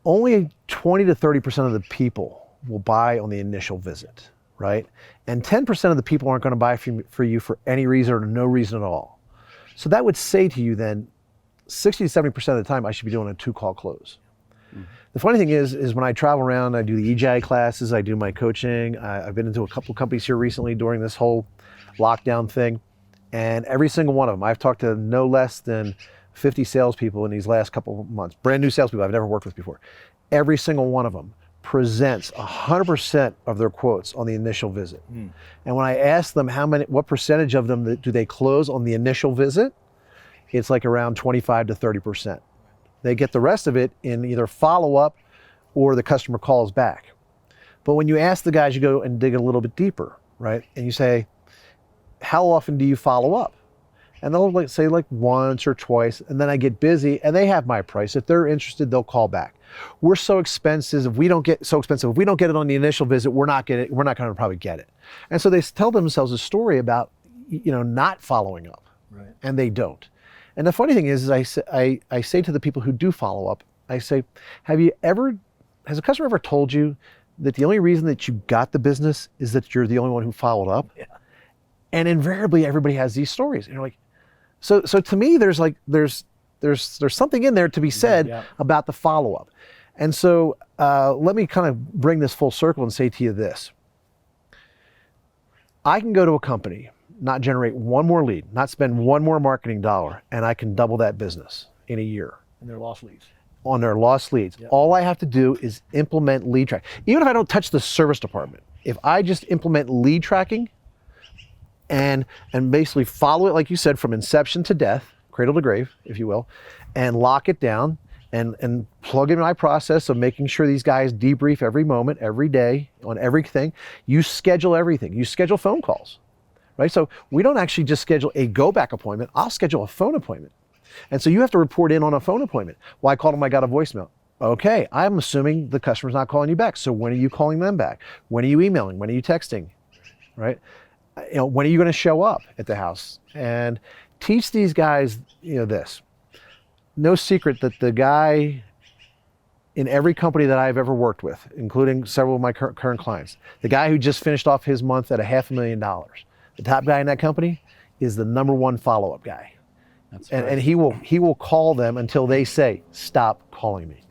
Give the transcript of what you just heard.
only 20 to 30% of the people will buy on the initial visit, right? And 10% of the people aren't going to buy for you for any reason or no reason at all. So that would say to you then, 60 to 70% of the time I should be doing a 2-call close. The funny thing is when I travel around, I do the EJI classes, I do my coaching. I've been into a couple companies here recently during this whole lockdown thing. And every single one of them, I've talked to no less than 50 salespeople in these last couple of months, brand new salespeople I've never worked with before. Every single one of them presents 100% of their quotes on the initial visit. And when I ask them what percentage of them do they close on the initial visit, it's like around 25 to 30%. They get the rest of it in either follow-up or the customer calls back. But when you ask the guys, you go and dig a little bit deeper, right? And you say, how often do you follow up? And they'll say once or twice, and then I get busy and they have my price. If they're interested, they'll call back. We're so expensive, if we don't get it on the initial visit, we're not going to probably get it. And so they tell themselves a story about, not following up, right? And they don't. And the funny thing is I say to the people who do follow up, I say, has a customer ever told you that the only reason that you got the business is that you're the only one who followed up? Yeah. And invariably everybody has these stories. And you're like, so to me, there's something in there to be said about the follow-up. And so let me kind of bring this full circle and say to you this. I can go to a company, not generate one more lead, not spend one more marketing dollar, and I can double that business in a year. And they're lost leads. On their lost leads. Yep. All I have to do is implement lead track. Even if I don't touch the service department, if I just implement lead tracking and basically follow it, like you said, from inception to death, cradle to grave, if you will, and lock it down and plug in my process of making sure these guys debrief every moment, every day on everything. You schedule everything. You schedule phone calls. Right? So we don't actually just schedule a go-back appointment. I'll schedule a phone appointment. And so you have to report in on a phone appointment. Well, I called them, I got a voicemail. Okay, I'm assuming the customer's not calling you back. So when are you calling them back? When are you emailing? When are you texting? Right? When are you going to show up at the house? And teach these guys, this. No secret that the guy in every company that I've ever worked with, including several of my current clients, the guy who just finished off his month at $500,000, the top guy in that company is the #1 follow-up guy. That's right. And he will call them until they say, stop calling me.